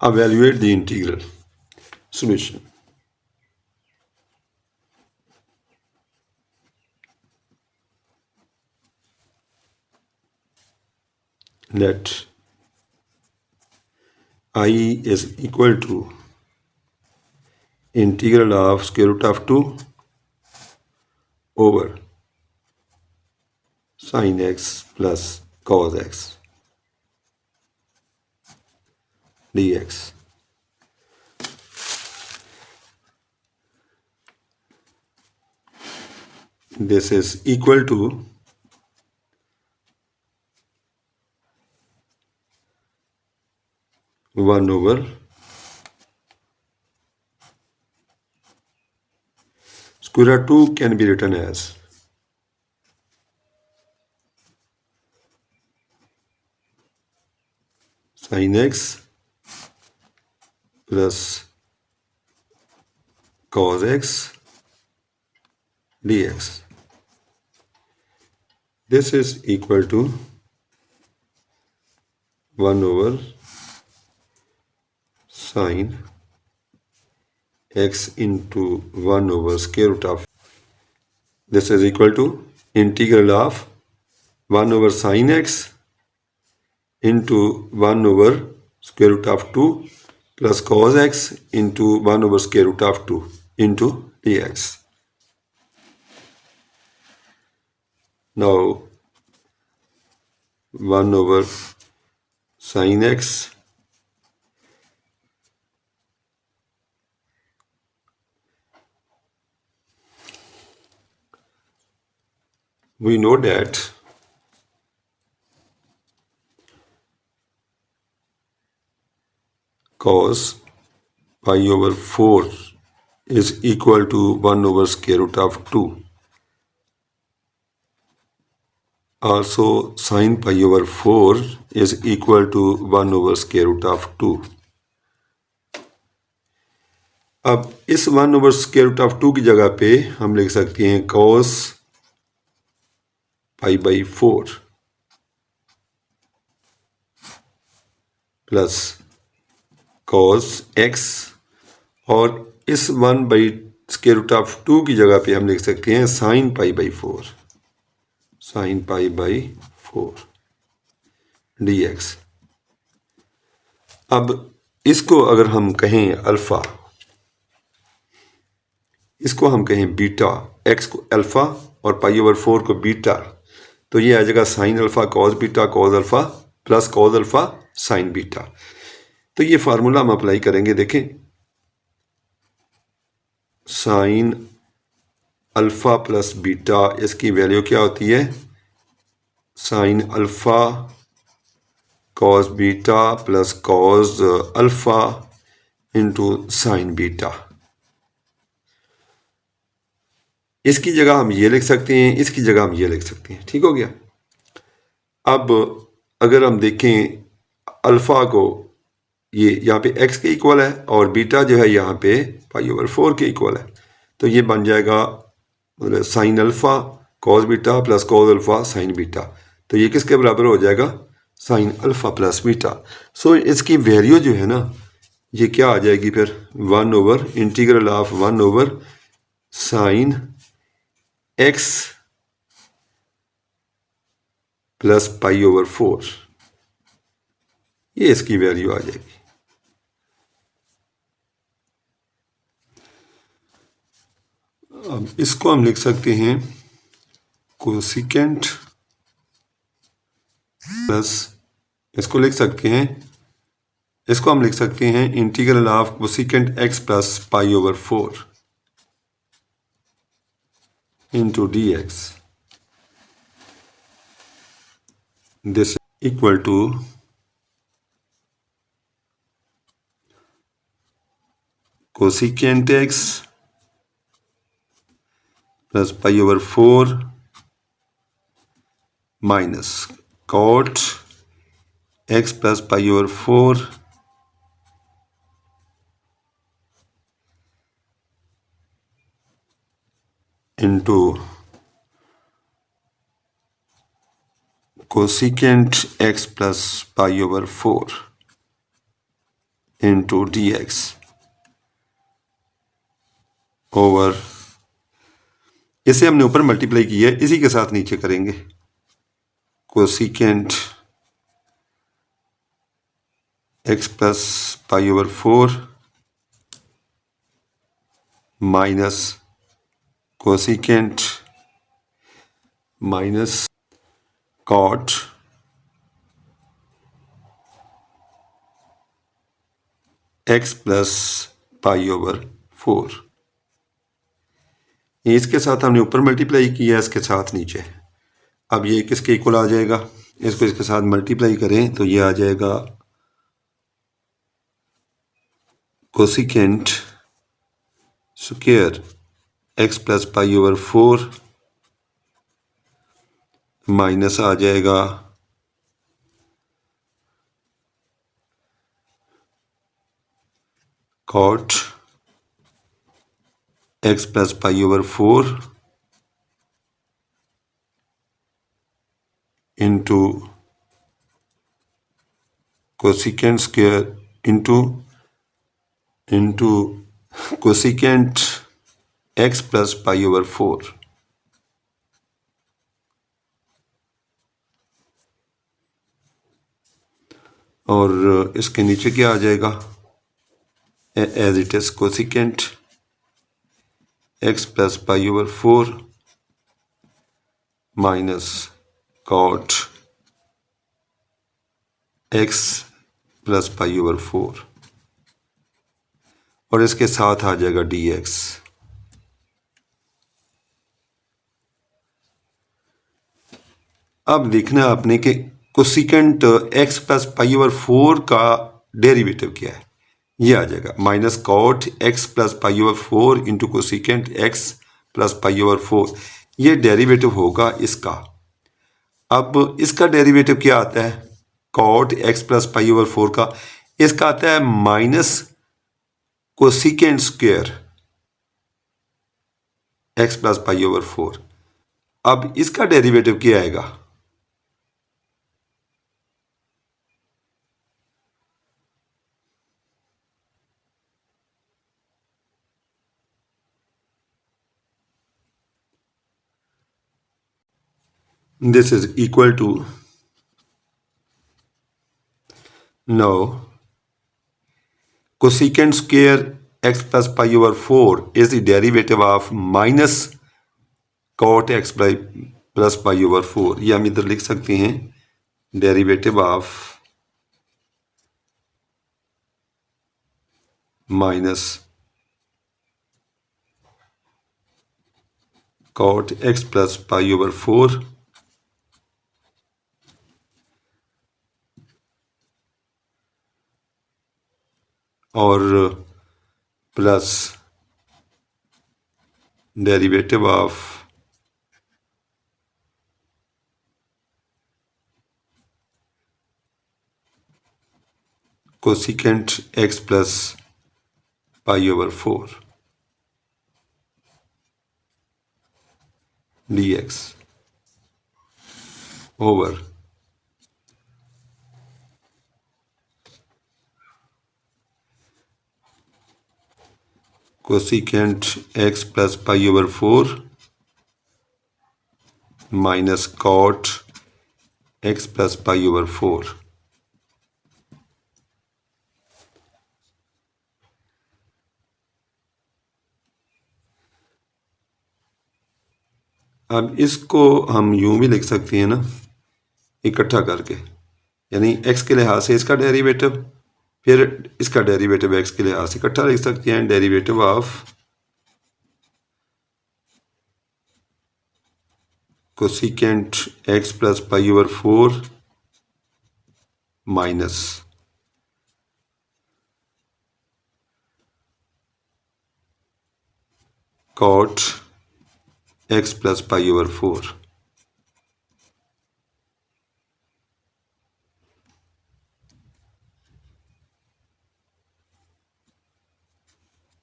Evaluate the integral solution. Let I is equal to integral of square root of 2 over sin x plus cos x dx. This is equal to 1 over square root 2 can be written as sin x plus cos x dx. This is equal to 1 over sin x into 1 over square root of. This is equal to integral of 1 over sin x into 1 over square root of 2 plus cos x into 1 over square root of 2 into dx. Now 1 over sin x we know that cos pi over 4 is equal to 1 over square root of 2. Also sin pi over 4 is equal to 1 over square root of 2. अब इस 1 over square root of 2 की जगह पे हम लिख सकते हैं cos pi by 4 plus cos x और इस 1 by square root of 2 की जगह पे हम लिख सकते हैं sin pi by 4 dx. अब इसको अगर हम कहें अल्फा, इसको हम कहें बीटा, x को अल्फा और पाई ओवर 4 को बीटा, तो ये आ जाएगा sine alpha cos beta cos alpha plus cos alpha sine beta. तो ये फार्मूला हम अप्लाई करेंगे. देखें साइन अल्फा प्लस बीटा, इसकी वैल्यू क्या होती है? Sign alpha cos beta plus cos alpha into sine beta. इसकी जगह हम ये लिख सकते हैं, इसकी जगह हम ये लिख सकते हैं. ठीक हो गया. अब अगर हम देखें अल्फा को, ये यहाँ पे x के इक्वल है और बीटा जो है यहाँ पे पाई ओवर 4 के इक्वल है, तो ये बन जाएगा मतलब sine alpha cos beta plus cos alpha sine beta. तो ये किसके बराबर हो जाएगा? Sine alpha plus beta. So इसकी वैल्यू जो है ना, ये क्या आ जाएगी फिर? 1 over integral of 1 over sine x plus pi over 4, ये इसकी वैल्यू आ जाएगी. अब इसको हम लिख सकते हैं कोसिकेंट प्लस, इसको लिख सकते हैं, इसको हम लिख सकते हैं integral of cosecant x plus pi over 4 into dx. This equal to cosecant x plus pi over 4 minus cot x plus pi over 4 into cosecant x plus pi over 4. Into D X over, इसे हमने ऊपर multiply किया है, इसी के साथ नीचे करेंगे cosecant x plus pi over 4 minus cosecant minus cot x plus pi over 4। इसके साथ हमने ऊपर मल्टीप्लाई किया, इसके साथ नीचे। अब ये किसके इक्वल आ जाएगा, इसको इसके साथ मल्टीप्लाई करें तो ये आ जाएगा cosecant square x plus pi over 4 minus आ जाएगा cot x plus pi over 4 into cosecant square into cosecant x plus pi over 4। और इसके नीचे क्या आ जाएगा, as it is cosecant x plus pi over 4 minus cot x plus pi over 4 और इसके साथ आ जाएगा डी एक्स। अब देखना आपने कि cosecant x plus pi over 4 का डेरिवेटिव क्या है, ये आ जाएगा minus cot x plus pi over 4 into cosecant x plus pi over 4, ये डेरिवेटिव होगा इसका। अब इसका डेरिवेटिव क्या आता है, cot x plus pi over 4 का, इसका आता है minus cosecant square x plus pi over 4। अब इसका डेरिवेटिव क्या आएगा, this is equal to, now cosecant square x plus pi over 4 is the derivative of minus cot x plus pi over 4। ये हम इधर लिख सकते हैं derivative of minus cot x plus pi over 4 और plus derivative of cosecant x plus pi over 4 D X over cosecant x plus pi over 4 minus cot x plus pi over 4। अब इसको हम यूं भी लिख सकते हैं ना, इकट्ठा करके, यानी x के लिहाज से इसका डेरिवेटिव, फिर इसका डेरिवेटिव x के लिहाज से इकट्ठा लिख सकते हैं, derivative of cosecant x plus pi over 4 minus cot x plus pi over 4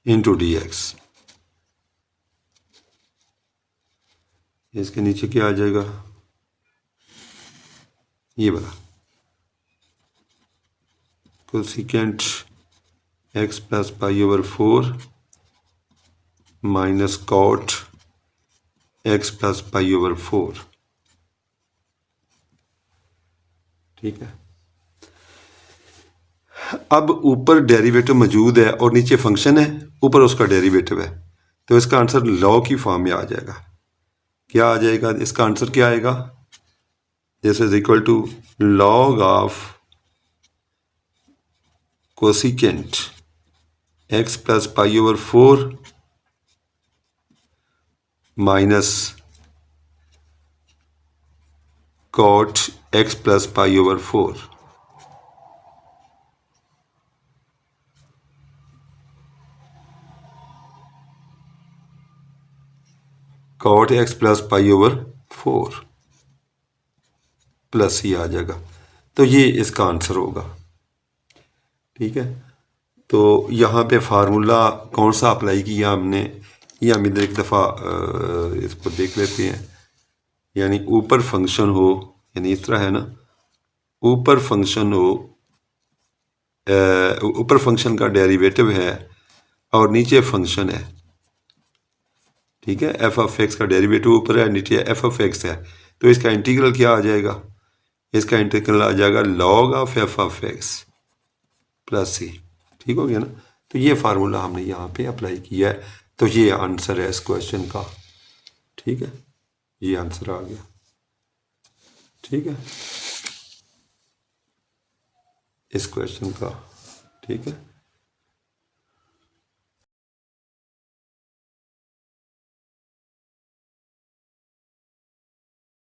into D X. इसके नीचे क्या आ जाएगा, ये वाला cosecant x plus pi over 4 minus cot x plus pi over 4। ठीक है, अब ऊपर डेरिवेटिव मौजूद है और नीचे फंक्शन है, ऊपर उसका डेरिवेटिव है, तो इसका आंसर लॉ की फॉर्म में आ जाएगा। क्या आ जाएगा इसका आंसर? क्या आएगा? This is equal to log of cosecant x plus pi over 4 minus cot x plus pi over 4। Cot x plus pi over 4 plus ही आ जाएगा, तो ये इसका आंसर होगा। ठीक है, तो यहाँ पे फार्मूला कौन सा अप्लाई किया हमने, ये हम इधर एक दफ़ा इसको देख लेते हैं। यानी ऊपर फंक्शन हो, यानी इस तरह है ना, ऊपर फंक्शन हो, ऊपर फंक्शन का डेरिवेटिव है और नीचे फंक्शन है। ठीक है, एफ ऑफ एक्स का डेरिवेटिव ऊपर है, नीचे एफ ऑफ एक्स है, तो इसका इंटीग्रल क्या आ जाएगा? इसका इंटीग्रल आ जाएगा log of f of x plus c. ठीक हो गया ना, तो ये फार्मूला हमने यहाँ पे अप्लाई किया है, तो ये आंसर है इस क्वेश्चन का। ठीक है, ये आंसर आ गया। ठीक है, इस क्वेश्चन का। ठीक है।